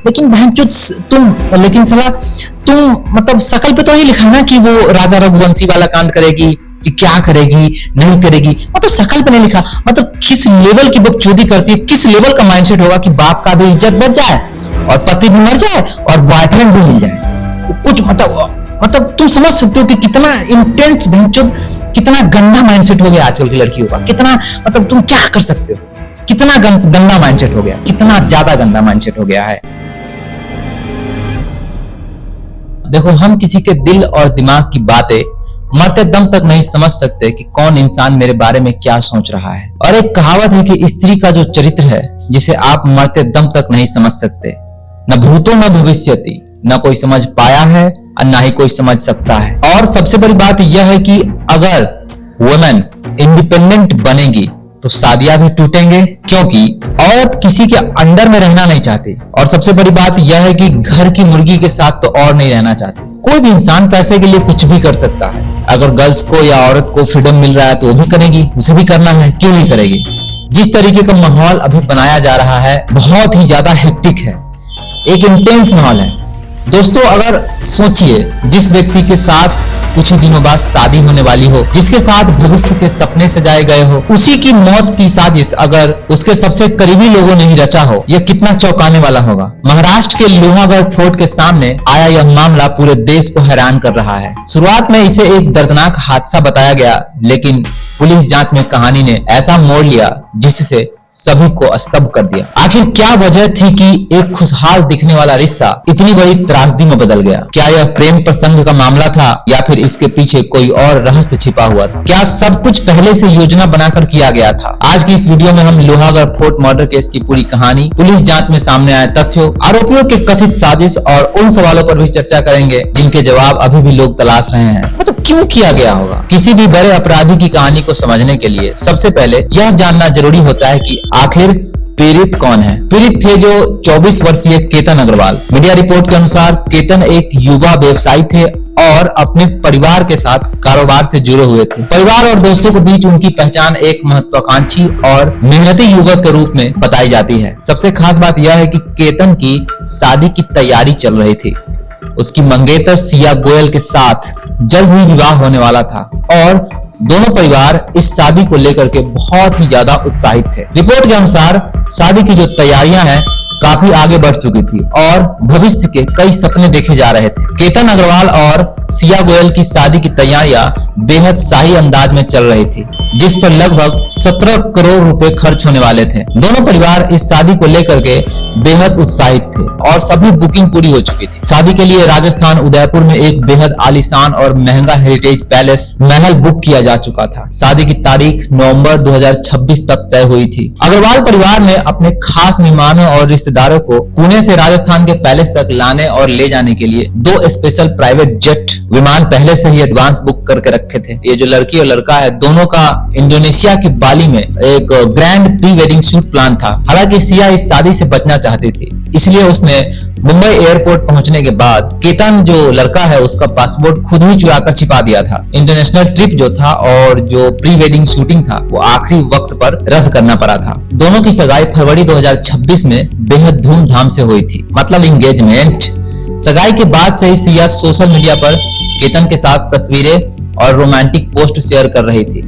लेकिन लेकिन साला तुम मतलब शकल पे तो नहीं लिखा ना कि वो राजा रघुवंशी वाला कांड करेगी, कि क्या करेगी नहीं करेगी, मतलब शकल पे नहीं लिखा। मतलब किस लेवल की बकचोदी करती है, किस लेवल का माइंडसेट होगा कि बाप का भी इज्जत बच जाए और पति भी मर जाए और बॉयफ्रेंड भी मिल जाए। कुछ मतलब तुम समझ सकते हो कि कितना इंटेंस कितना गंदा माइंडसेट हो गया आजकल की लड़कियों का। कितना मतलब तुम क्या कर सकते हो, कितना गंदा माइंडसेट हो गया, कितना ज्यादा गंदा माइंडसेट हो गया है। देखो, हम किसी के दिल और दिमाग की बातें मरते दम तक नहीं समझ सकते कि कौन इंसान मेरे बारे में क्या सोच रहा है। और एक कहावत है कि स्त्री का जो चरित्र है जिसे आप मरते दम तक नहीं समझ सकते, न भूतो न भविष्यति, न कोई समझ पाया है और न ही कोई समझ सकता है। और सबसे बड़ी बात यह है कि अगर वुमेन इंडिपेंडेंट बनेगी तो शादियां भी टूटेंगे, क्योंकि औरत किसी के अंडर में रहना नहीं चाहती। और सबसे बड़ी बात यह है कि घर की मुर्गी के साथ तो और नहीं रहना चाहती। कोई भी इंसान पैसे के लिए कुछ भी कर सकता है। अगर गर्ल्स को या औरत को फ्रीडम मिल रहा है तो वो भी करेगी, उसे भी करना है, क्यों नहीं करेगी। जिस तरीके का माहौल अभी बनाया जा रहा है बहुत ही ज्यादा हेक्टिक है, एक इंटेंस माहौल है। दोस्तों, अगर सोचिए, जिस व्यक्ति के साथ कुछ ही दिनों बाद शादी होने वाली हो, जिसके साथ भविष्य के सपने सजाए गए हो, उसी की मौत की साजिश अगर उसके सबसे करीबी लोगों ने ही रचा हो, यह कितना चौंकाने वाला होगा। महाराष्ट्र के लोहागढ़ फोर्ट के सामने आया यह मामला पूरे देश को हैरान कर रहा है। शुरुआत में इसे एक दर्दनाक हादसा बताया गया, लेकिन पुलिस जांच में कहानी ने ऐसा मोड़ लिया जिससे सभी को स्तब्ध कर दिया। आखिर क्या वजह थी कि एक खुशहाल दिखने वाला रिश्ता इतनी बड़ी त्रासदी में बदल गया? क्या यह प्रेम प्रसंग का मामला था या फिर इसके पीछे कोई और रहस्य छिपा हुआ था? क्या सब कुछ पहले से योजना बनाकर किया गया था? आज की इस वीडियो में हम लोहागढ़ फोर्ट मर्डर केस की पूरी कहानी, पुलिस जांच में सामने आए तथ्यों, आरोपियों के कथित साजिश और उन सवालों पर भी चर्चा करेंगे जिनके जवाब अभी भी लोग तलाश रहे हैं। मतलब क्यों किया गया होगा? किसी भी बड़े अपराधी की कहानी को समझने के लिए सबसे पहले यह जानना जरूरी होता है कि आखिर पीड़ित कौन है। पीड़ित थे जो 24 वर्षीय केतन अग्रवाल। मीडिया रिपोर्ट के अनुसार केतन एक युवा व्यवसायी थे और अपने परिवार के साथ कारोबार से जुड़े हुए थे। परिवार और दोस्तों के बीच उनकी पहचान एक महत्वाकांक्षी और मेहनती युवक के रूप में बताई जाती है। सबसे खास बात यह है कि केतन की शादी की तैयारी चल रही थी। उसकी मंगेतर सिया गोयल के साथ जल्द ही विवाह होने वाला था और दोनों परिवार इस शादी को लेकर के बहुत ही ज्यादा उत्साहित थे। रिपोर्ट के अनुसार शादी की जो तैयारियां हैं काफी आगे बढ़ चुकी थी और भविष्य के कई सपने देखे जा रहे थे। केतन अग्रवाल और सिया गोयल की शादी की तैयारियां बेहद शाही अंदाज में चल रही थी, जिस पर लगभग 17 करोड़ रुपए खर्च होने वाले थे। दोनों परिवार इस शादी को लेकर के बेहद उत्साहित थे और सभी बुकिंग पूरी हो चुकी थी। शादी के लिए राजस्थान उदयपुर में एक बेहद आलीशान और महंगा हेरिटेज पैलेस महल बुक किया जा चुका था। शादी की तारीख नवंबर 2026 तक तय हुई थी। अग्रवाल परिवार ने अपने खास मेहमानों और रिश्तेदारों को पुणे से राजस्थान के पैलेस तक लाने और ले जाने के लिए 2 स्पेशल प्राइवेट जेट विमान पहले से ही एडवांस बुक करके रखे थे। ये जो लड़की और लड़का है, दोनों का इंडोनेशिया की बाली में एक grand pre wedding shoot plan था। हालांकि सिया इस शादी से बचना चाहती थी, इसलिए उसने मुंबई एयरपोर्ट पहुंचने के बाद केतन जो लड़का है उसका पासपोर्ट खुद ही चुरा कर छिपा दिया था। इंटरनेशनल ट्रिप जो था और जो प्री वेडिंग शूटिंग था वो आखिरी वक्त पर रद्द करना पड़ा था। दोनों की सगाई फरवरी 2026 में बेहद धूमधाम से हुई थी, मतलब एंगेजमेंट। सगाई के बाद से ही सिया सोशल मीडिया पर केतन के साथ तस्वीरें और रोमांटिक पोस्ट शेयर कर रही थी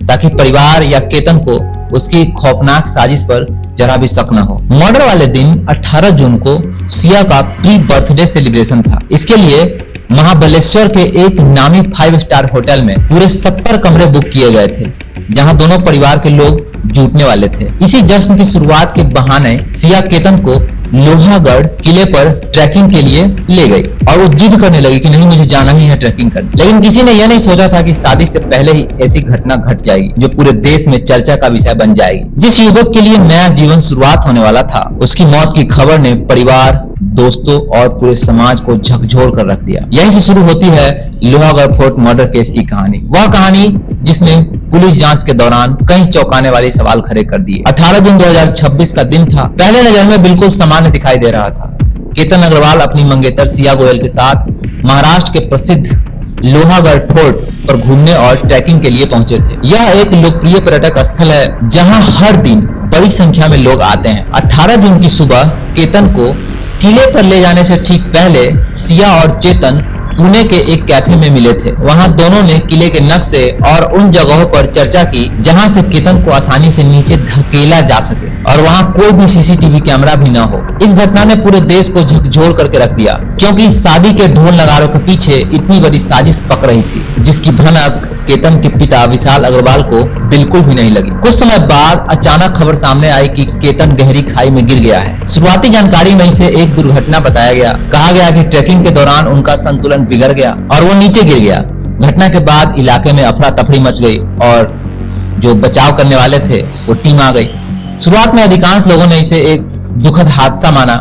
ताकि परिवार या केतन को उसकी खौफनाक साजिश पर जरा भी शक न हो। मर्डर वाले दिन 18 जून को सिया का प्री बर्थडे सेलिब्रेशन था। इसके लिए महाबलेश्वर के एक नामी 5 स्टार होटल में पूरे 70 कमरे बुक किए गए थे, जहां दोनों परिवार के लोग जुटने वाले थे। इसी जश्न की शुरुआत के बहाने सिया केतन को लोहागढ़ किले पर ट्रैकिंग के लिए ले गई और वो जिद करने लगी कि नहीं, मुझे जाना ही है ट्रैकिंग करने। लेकिन किसी ने यह नहीं सोचा था कि शादी से पहले ही ऐसी घटना घट जाएगी जो पूरे देश में चर्चा का विषय बन जाएगी। जिस युवक के लिए नया जीवन शुरुआत होने वाला था, उसकी मौत की खबर ने परिवार, दोस्तों और पूरे समाज को झकझोर कर रख दिया। यहीं से शुरू होती है लोहागढ़ फोर्ट मर्डर केस की कहानी। वह कहानी जिसने पुलिस जांच के दौरान कई चौंकाने वाले सवाल खड़े कर दिए। 18 जून 2026 का दिन था। पहले नजर में बिल्कुल सामान्य दिखाई दे रहा था। केतन अग्रवाल अपनी मंगेतर सिया गोयल के साथ महाराष्ट्र के प्रसिद्ध लोहागढ़ फोर्ट पर घूमने और ट्रैकिंग के लिए पहुंचे थे। यह एक लोकप्रिय पर्यटक स्थल है जहां हर दिन बड़ी संख्या में लोग आते हैं। 18 जून की सुबह केतन को किले पर ले जाने से ठीक पहले सिया और चेतन पुणे के एक कैफे में मिले थे। वहां दोनों ने किले के नक्शे और उन जगहों पर चर्चा की जहां से केतन को आसानी से नीचे धकेला जा सके और वहां कोई भी सीसीटीवी कैमरा भी न हो। इस घटना ने पूरे देश को झकझोर करके रख दिया, क्योंकि शादी के ढोल नगारों के पीछे इतनी बड़ी साजिश पक रही थी, जिसकी भनक केतन के पिता विशाल अग्रवाल को बिल्कुल भी नहीं लगी। कुछ समय बाद अचानक खबर सामने आई कि केतन गहरी खाई में गिर गया है। शुरुआती जानकारी में इसे एक दुर्घटना बताया गया। कहा गया कि ट्रैकिंग के दौरान उनका संतुलन बिगड़ गया और वो नीचे गिर गया। घटना के बाद इलाके में अफरा तफरी मच गई और जो बचाव करने वाले थे वो टीम आ गई। शुरुआत में अधिकांश लोगों ने इसे एक दुखद हादसा माना।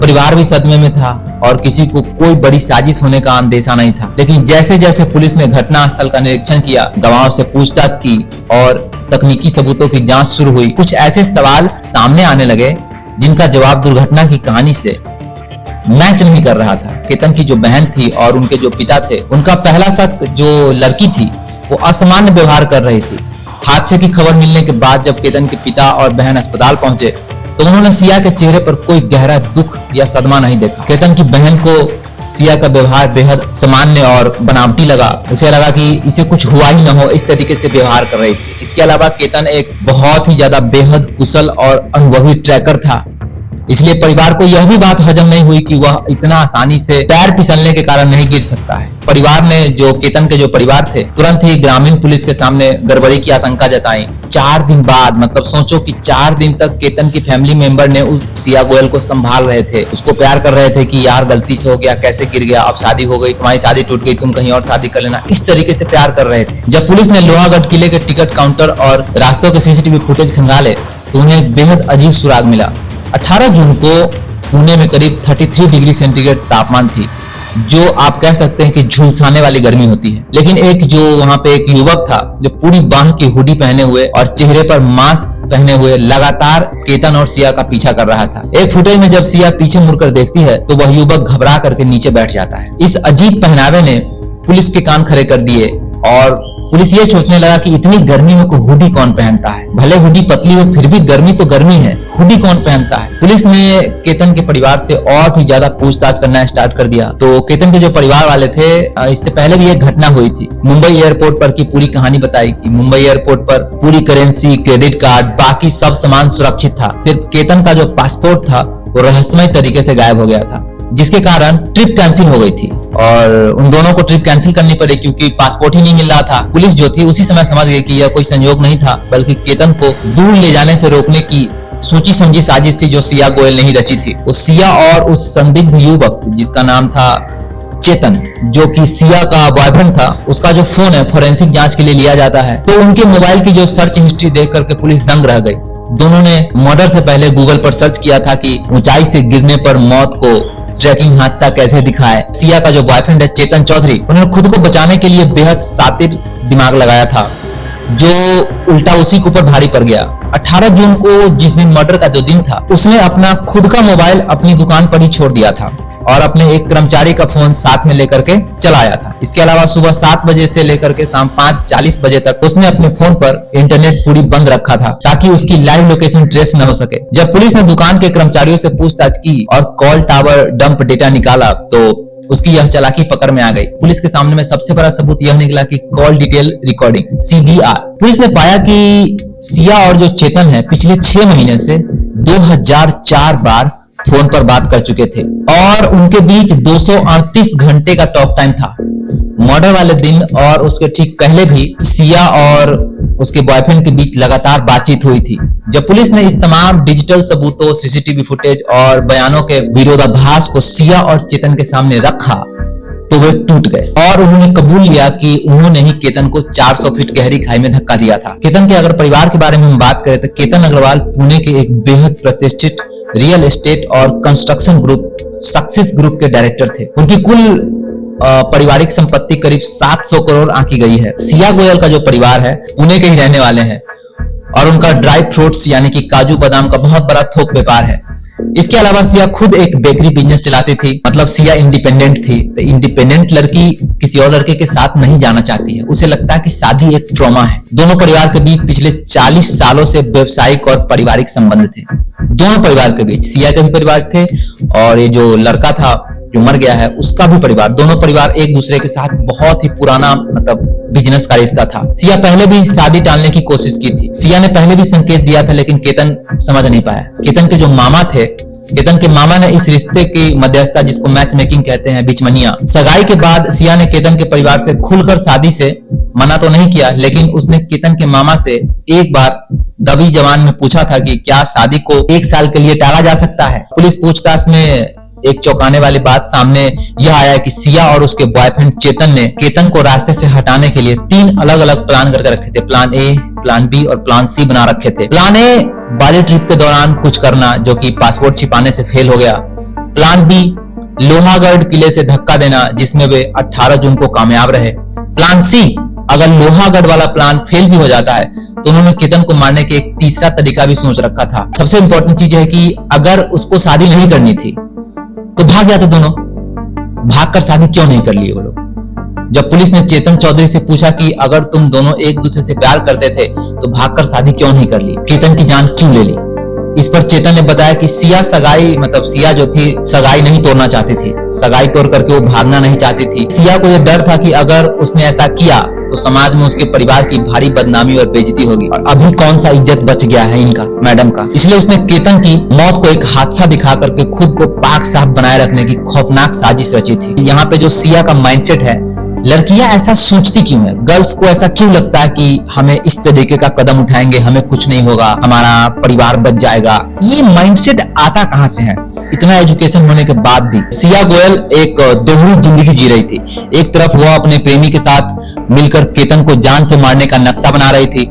परिवार भी सदमे में था और किसी को कोई बड़ी साजिश होने का अंदेशा नहीं था। लेकिन जैसे जैसे पुलिस ने घटना स्थल का निरीक्षण किया, गवाहों से पूछताछ की और तकनीकी सबूतों की जांच शुरू हुई, कुछ ऐसे सवाल सामने आने लगे जिनका जवाब दुर्घटना की कहानी से मैच नहीं कर रहा था। केतन की जो बहन थी और उनके जो पिता थे, उनका पहला शक जो लड़की थी वो असामान्य व्यवहार कर रही थी। हादसे की खबर मिलने के बाद जब केतन के पिता और बहन अस्पताल पहुंचे तो उन्होंने सिया के चेहरे पर कोई गहरा दुख या सदमा नहीं देखा। केतन की बहन को सिया का व्यवहार बेहद सामान्य और बनावटी लगा। उसे लगा कि इसे कुछ हुआ ही न हो, इस तरीके से व्यवहार कर रही थी। इसके अलावा केतन एक बहुत ही ज्यादा बेहद कुशल और अनुभवी ट्रैकर था, इसलिए परिवार को यह भी बात हजम नहीं हुई कि वह इतना आसानी से पैर फिसलने के कारण नहीं गिर सकता है। परिवार ने, जो केतन के जो परिवार थे, तुरंत ही ग्रामीण पुलिस के सामने गड़बड़ी की आशंका जताई। 4 दिन बाद, मतलब सोचो कि 4 दिन तक केतन की फैमिली मेंबर ने उस सिया गोयल को संभाल रहे थे, उसको प्यार कर रहे थे कि यार गलती से हो गया, कैसे गिर गया, अब शादी हो गई, तुम्हारी शादी टूट गई, तुम कहीं और शादी कर लेना, इस तरीके से प्यार कर रहे थे। जब पुलिस ने लोहागढ़ किले के टिकट काउंटर और रास्तों के सीसीटीवी फुटेज खंगाले तो उन्हें एक बेहद अजीब सुराग मिला। 18 जून को पुणे में करीब 33 डिग्री सेंटीग्रेड तापमान थी, जो आप कह सकते हैं कि झुलसाने वाली गर्मी होती है। लेकिन एक जो वहां पे एक युवक था जो पूरी बांह की हुडी पहने हुए और चेहरे पर मास्क पहने हुए लगातार केतन और सिया का पीछा कर रहा था। एक फुटेज में जब सिया पीछे मुड़कर देखती है तो वह युवक घबरा करके नीचे बैठ जाता है। इस अजीब पहनावे ने पुलिस के कान खड़े कर दिए और पुलिस ये सोचने लगा कि इतनी गर्मी में कोई हुडी कौन पहनता है, भले हुडी पतली हो फिर भी गर्मी तो गर्मी है, हुडी कौन पहनता है। पुलिस ने केतन के परिवार से और भी ज्यादा पूछताछ करना स्टार्ट कर दिया। तो केतन के जो परिवार वाले थे, इससे पहले भी एक घटना हुई थी। मुंबई एयरपोर्ट पर की पूरी कहानी बताई कि मुंबई एयरपोर्ट पर पूरी करेंसी, क्रेडिट कार्ड, बाकी सब सामान सुरक्षित था। सिर्फ केतन का जो पासपोर्ट था वो रहस्यमय तरीके से गायब हो गया था, जिसके कारण ट्रिप कैंसिल हो गई थी और उन दोनों को ट्रिप कैंसिल करनी पड़ी क्योंकि पासपोर्ट ही नहीं मिल रहा था। पुलिस जो थी उसी समय समझ गई कि यह कोई संयोग नहीं था, बल्कि केतन को दूर ले जाने से रोकने की सोची समझी साजिश थी जो सिया गोयल ने ही रची थी। वो सिया और उस संदिग्ध युवक जिसका नाम था चेतन, जो कि सिया का बॉयफ्रेंड था, उसका जो फोन है फोरेंसिक जांच के लिए लिया जाता है। तो उनके मोबाइल की जो सर्च हिस्ट्री देख करके पुलिस दंग रह गई। दोनों ने मर्डर से पहले गूगल पर सर्च किया था कि ऊंचाई से गिरने पर मौत को ट्रैकिंग हादसा कैसे दिखाए। सिया का जो बॉयफ्रेंड है चेतन चौधरी, उन्होंने खुद को बचाने के लिए बेहद शातिर दिमाग लगाया था, जो उल्टा उसी के ऊपर भारी पड़ गया। 18 जून को जिस दिन मर्डर का जो दिन था, उसने अपना खुद का मोबाइल अपनी दुकान पर ही छोड़ दिया था और अपने एक कर्मचारी का फोन साथ में लेकर के चला आया था। इसके अलावा सुबह 7 बजे से लेकर के शाम 5:40 बजे तक उसने अपने फोन पर इंटरनेट पूरी बंद रखा था ताकि उसकी लाइव लोकेशन ट्रेस न हो सके। जब पुलिस ने दुकान के कर्मचारियों से पूछताछ की और कॉल टावर डंप डेटा निकाला तो उसकी यह चालाकी पकड़ में आ गई। पुलिस के सामने में सबसे बड़ा सबूत यह निकला कि call detail recording CDR। Police ने पाया कि सिया और जो चेतन है पिछले 6 महीने से 2004 बार फोन पर बात कर चुके थे और उनके बीच 238 घंटे का टॉक टाइम था। मर्डर वाले दिन और उसके ठीक पहले भी सिया और उसके बॉयफ्रेंड के बीच लगातार बातचीत हुई थी। जब पुलिस ने इस तमाम डिजिटल सबूतों, सीसीटीवी फुटेज और बयानों के विरोधाभास को सिया और चेतन के सामने रखा तो वे टूट गए और उन्होंने कबूल लिया कि उन्होंने ही केतन को 400 फीट गहरी खाई में धक्का दिया था। केतन के अगर परिवार के बारे में हम बात करें तो केतन अग्रवाल पुणे के एक बेहद प्रतिष्ठित रियल एस्टेट और कंस्ट्रक्शन ग्रुप सक्सेस ग्रुप के डायरेक्टर थे। उनकी कुल पारिवारिक संपत्ति करीब 700 करोड़ आंकी गई है। सिया गोयल का जो परिवार है पुणे के ही रहने वाले हैं और उनका ड्राई फ्रूट्स यानी कि काजू बादाम का बहुत बड़ा थोक व्यापार है। इसके अलावा सिया खुद एक बेकरी बिजनेस चलाती थी, मतलब सिया इंडिपेंडेंट थी। तो इंडिपेंडेंट लड़की किसी और लड़के के साथ नहीं जाना चाहती है, उसे लगता है कि शादी एक ट्रॉमा है। दोनों परिवार के बीच पिछले 40 सालों से व्यवसायिक और पारिवारिक संबंध थे। दोनों परिवार के बीच, सिया के भी परिवार थे और ये जो लड़का था जो मर गया है उसका भी परिवार, दोनों परिवार एक दूसरे के साथ बहुत ही पुराना मतलब बिजनेस का रिश्ता था। सिया पहले भी शादी टालने की कोशिश की थी, सिया ने पहले भी संकेत दिया था, लेकिन केतन समझ नहीं पाया। केतन के जो मामा थे, केतन के मामा ने इस रिश्ते की मध्यस्थता, जिसको मैच मेकिंग कहते हैं, बिचमनिया। सगाई के बाद सिया ने केतन के परिवार से खुलकर शादी से मना तो नहीं किया, लेकिन उसने केतन के मामा से एक बार दबी जबान में पूछा था कि क्या शादी को 1 साल के लिए टाला जा सकता है। पुलिस पूछताछ में एक चौंकाने वाली बात सामने यह आया कि सिया और उसके बॉयफ्रेंड चेतन ने केतन को रास्ते से हटाने के लिए 3 अलग अलग प्लान करके रखे थे। प्लान ए, प्लान बी और प्लान सी बना रखे थे। प्लान ए, बाली ट्रिप के दौरान कुछ करना जो कि पासपोर्ट छिपाने से फेल हो गया। प्लान बी, लोहागढ़ किले से धक्का देना जिसमें वे 18 जून को कामयाब रहे। प्लान सी, अगर लोहागढ़ वाला प्लान फेल भी हो जाता है तो उन्होंने केतन को मारने के एक तीसरा तरीका भी सोच रखा था। सबसे इंपॉर्टेंट चीज है कि अगर उसको शादी नहीं करनी थी तो भाग जाते दोनों। भागकर शादी क्यों नहीं कर लिए वो लोग? जब पुलिस ने चेतन चौधरी से पूछा कि अगर तुम दोनों एक दूसरे से प्यार करते थे तो भागकर शादी क्यों नहीं कर ली, केतन की जान क्यों ले ली? इस पर चेतन ने बताया कि सिया सगाई मतलब सिया जो थी सगाई नहीं तोड़ना चाहती थी, सगाई तोड़ करके वो भागना नहीं चाहती थी। सिया को यह डर था कि अगर उसने ऐसा किया तो समाज में उसके परिवार की भारी बदनामी और बेइज्जती होगी, और अभी कौन सा इज्जत बच गया है इनका, मैडम का। इसलिए उसने केतन की मौत को एक हादसा दिखा करके खुद को पाक साफ बनाए रखने की खौफनाक साजिश रची थी। यहाँ पे जो सिया का माइंडसेट है, लड़कियां ऐसा सोचती क्यों है, गर्ल्स को ऐसा क्यों लगता है कि हमें इस तरीके का कदम उठाएंगे हमें कुछ नहीं होगा, हमारा परिवार बच जाएगा, ये माइंडसेट आता कहां से है? इतना एजुकेशन होने के बाद भी सिया गोयल एक दोहरी जिंदगी जी रही थी। एक तरफ वह अपने प्रेमी के साथ मिलकर केतन को जान से मारने का नक्शा बना रही थी,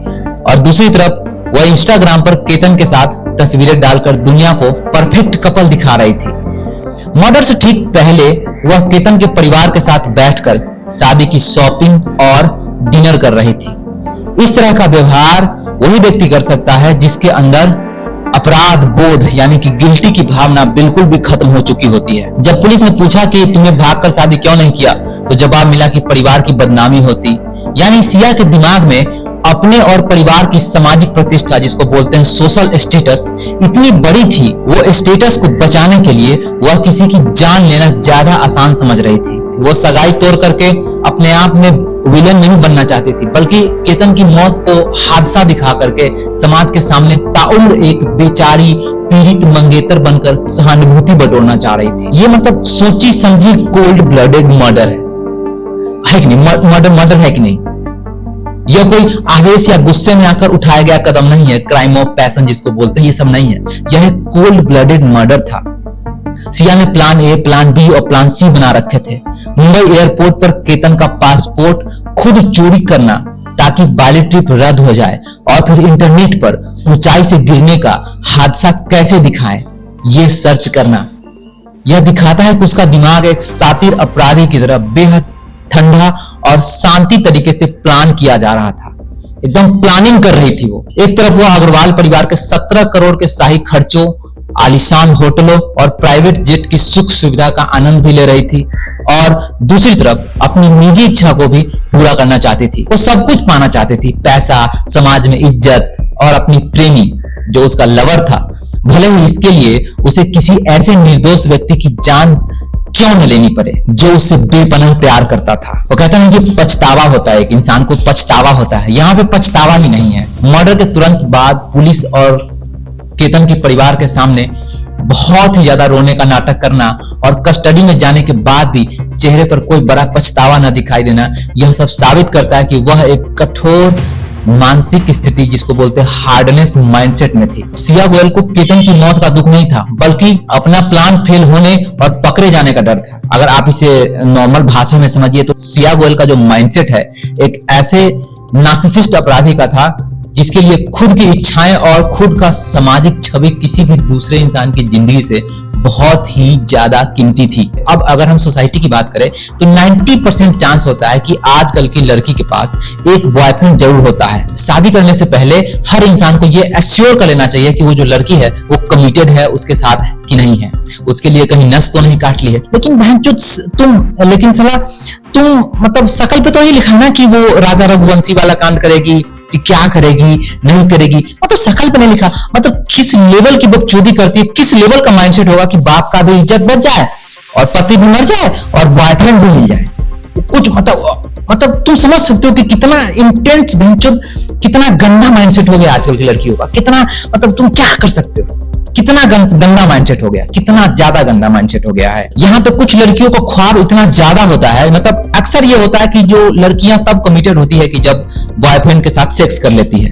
और दूसरी तरफ वह इंस्टाग्राम पर केतन के साथ तस्वीरें डालकर दुनिया को परफेक्ट कपल दिखा रही थी। मर्डर से ठीक पहले वह केतन के परिवार के साथ बैठकर शादी की शॉपिंग और डिनर कर रही थी। इस तरह का व्यवहार वही व्यक्ति कर सकता है जिसके अंदर अपराध बोध यानी कि गिल्टी की भावना बिल्कुल भी खत्म हो चुकी होती है। जब पुलिस ने पूछा कि तुम्हें भागकर शादी क्यों नहीं किया, तो जवाब मिला कि परिवार की बदनामी होती। यानी सिया के दिमाग में अपने और परिवार की सामाजिक प्रतिष्ठा, जिसको बोलते हैं सोशल स्टेटस, इतनी बड़ी थी, वो स्टेटस को बचाने के लिए वह किसी की जान लेना ज्यादा आसान समझ रही थी। वो सगाई तोड़ करके अपने आप में विलन नहीं बनना चाहती थी, बल्कि केतन की मौत को हादसा दिखा करके समाज के सामने ताउम्र एक बेचारी पीड़ित मंगेतर बनकर सहानुभूति बटोरना चाह रही थी। ये मतलब सोची समझी कोल्ड ब्लडेड मर्डर है कि नहीं? मर्डर है कि नहीं? यह कोई आवेश या गुस्से में आकर उठाया गया कदम नहीं है, क्राइम ऑफ पैशन जिसको बोलते हैं, ये सब नहीं है। यह कोल्ड ब्लडेड मर्डर था। सिया ने प्लान ए, प्लान बी और प्लान सी बना रखे थे। मुंबई एयरपोर्ट पर केतन का पासपोर्ट खुद चोरी करना ताकि बाली ट्रिप रद्द हो जाए, और फिर इंटरनेट पर ऊंचाई से गिरने का हादसा कैसे दिखाएं, यह सर्च करना। यह दिखाता है कि उसका दिमाग एक शातिर अपराधी की तरह बेहद ठंडा और शांति तरीके से प्लान किया जा रहा था। एकदम प्लानिंग कर रही थी वो। एक तरफ वो अग्रवाल परिवार के 17 करोड़ के शाही खर्चों, आलीशान होटलों और प्राइवेट जेट की सुख सुविधा का आनंद भी ले रही थी, और दूसरी तरफ अपनी निजी इच्छा को भी पूरा करना चाहती थी। वो सब कुछ पाना चाहती थी, पैसा, समाज में इज्जत और अपनी प्रेमी जो उसका लवर था, भले ही इसके लिए उसे किसी ऐसे निर्दोष व्यक्ति की जान क्यों न लेनी पड़े जो उससे बेपनाह प्यार करता था। वो कहता है कि पछतावा होता है, एक इंसान को पछतावा होता है, यहाँ पे पछतावा ही नहीं है। मर्डर के तुरंत बाद पुलिस और केतन के परिवार के सामने बहुत ही ज्यादा रोने का नाटक करना और कस्टडी में जाने के बाद भी चेहरे पर कोई बड़ा पछतावा न दिखाई देना, यह सब साबित करता है कि वह एक कठोर मानसिक स्थिति, जिसको बोलते हैं हार्डनेस माइंडसेट में थी। सिया गोयल को केतन की मौत का दुख नहीं था, बल्कि अपना प्लान फेल होने और पकड़े जाने का डर था। अगर आप इसे नॉर्मल भाषा में समझिए तो सिया गोयल का जो माइंडसेट है एक ऐसे नार्सिसिस्ट अपराधी का था जिसके लिए खुद की इच्छाएं और खुद का सामाजिक छवि किसी भी दूसरे इंसान की जिंदगी से बहुत ही ज्यादा कीमती थी। अब अगर हम सोसाइटी की बात करें तो 90% चांस होता है कि आजकल की लड़की के पास एक बॉयफ्रेंड जरूर होता है। शादी करने से पहले हर इंसान को ये एश्योर कर लेना चाहिए कि वो जो लड़की है वो कमिटेड है उसके साथ है कि नहीं है, उसके लिए कहीं नस तो नहीं काट ली है। लेकिन साला तुम मतलब शकल पे तो नहीं लिखा ना कि वो राधा रघुवंशी वाला कांड करेगी, कि क्या करेगी नहीं करेगी, मतलब शकल पे नहीं लिखा। मतलब किस लेवल की बकचोदी करती है, किस लेवल का माइंडसेट होगा कि बाप का भी इज्जत बच जाए और पति भी मर जाए और बॉयफ्रेंड भी मिल जाए। कुछ मतलब तुम समझ सकते हो कि कितना इंटेंस कितना गंदा माइंडसेट हो गया आजकल की लड़कियों का। कितना मतलब तुम क्या कर सकते हो, कितना गंदा माइंडसेट हो गया, कितना ज्यादा गंदा माइंडसेट हो गया है। यहाँ पे कुछ लड़कियों का ख्वाब इतना ज्यादा होता है, मतलब अक्सर ये होता है कि जो लड़कियां तब कमिटेड होती है कि जब बॉयफ्रेंड के साथ सेक्स कर लेती है।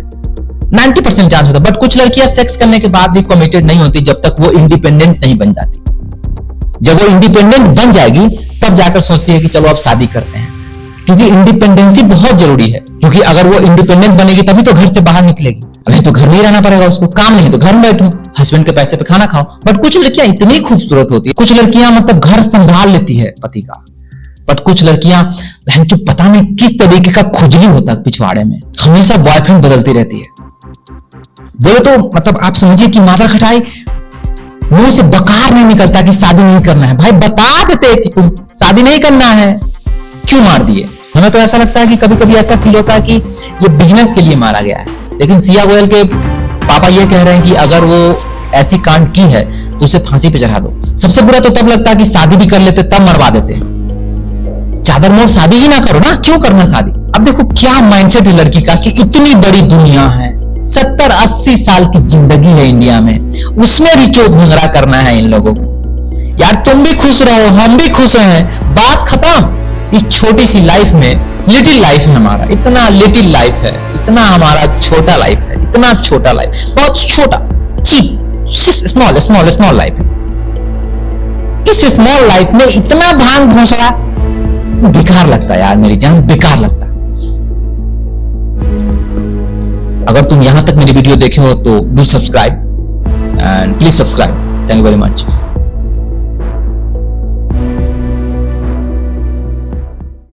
90% चांस होता है। बट कुछ लड़कियां सेक्स करने के बाद भी कमिटेड नहीं होती जब तक वो इंडिपेंडेंट नहीं बन जाती। जब वो इंडिपेंडेंट बन जाएगी तब जाकर सोचती है कि चलो अब शादी करते हैं, क्योंकि इंडिपेंडेंसी बहुत जरूरी है। क्योंकि अगर वो इंडिपेंडेंट बनेगी तभी तो घर से बाहर निकलेगी, नहीं तो घर में ही रहना पड़ेगा उसको। काम नहीं तो घर में बैठो, हस्बैंड के पैसे पे खाना खाओ। बट कुछ लड़कियां इतनी खूबसूरत होती है, कुछ लड़कियां मतलब घर संभाल लेती है पति का। बट कुछ लड़कियां बहन तो पता नहीं किस तरीके का खुजली होता है पिछवाड़े में, हमेशा बॉयफ्रेंड बदलती रहती है। बोले तो मतलब आप समझिए कि माता खटाई मुंह से बकार नहीं निकलता कि शादी नहीं करना है। भाई बता देते कि तुम शादी नहीं करना है, क्यों मार दिए? हमें तो ऐसा लगता है कि कभी कभी ऐसा फील होता है कि ये बिजनेस के लिए मारा गया है। लेकिन सिया गोयल के पापा ये कह रहे हैं कि अगर वो ऐसी कांड की है तो उसे फांसी पे चढ़ा दो। सबसे बुरा तो तब लगता है कि शादी भी कर लेते तब मरवा देते। चादर मोड़ शादी ही ना करो ना, क्यों करना शादी? अब देखो क्या माइंडसेट है लड़की का कि इतनी बड़ी दुनिया है, 70-80 साल की जिंदगी है इंडिया में, उसमें भी चोट भंगड़ा करना है इन लोगों को। यार तुम भी खुश रहो, हम भी खुश हैं, बात खत्म। इस छोटी सी लाइफ में, लिटिल लाइफ है हमारा, इतना लिटिल लाइफ है, इतना हमारा छोटा लाइफ है, इतना छोटा लाइफ, बहुत छोटा, चीप, स्मॉल लाइफ है। इस स्मॉल लाइफ में इतना भांग भोसड़ा बेकार लगता है यार, मेरी जान बेकार लगता है। अगर तुम यहां तक मेरी वीडियो देखे हो तो do subscribe and please subscribe. Thank you very much.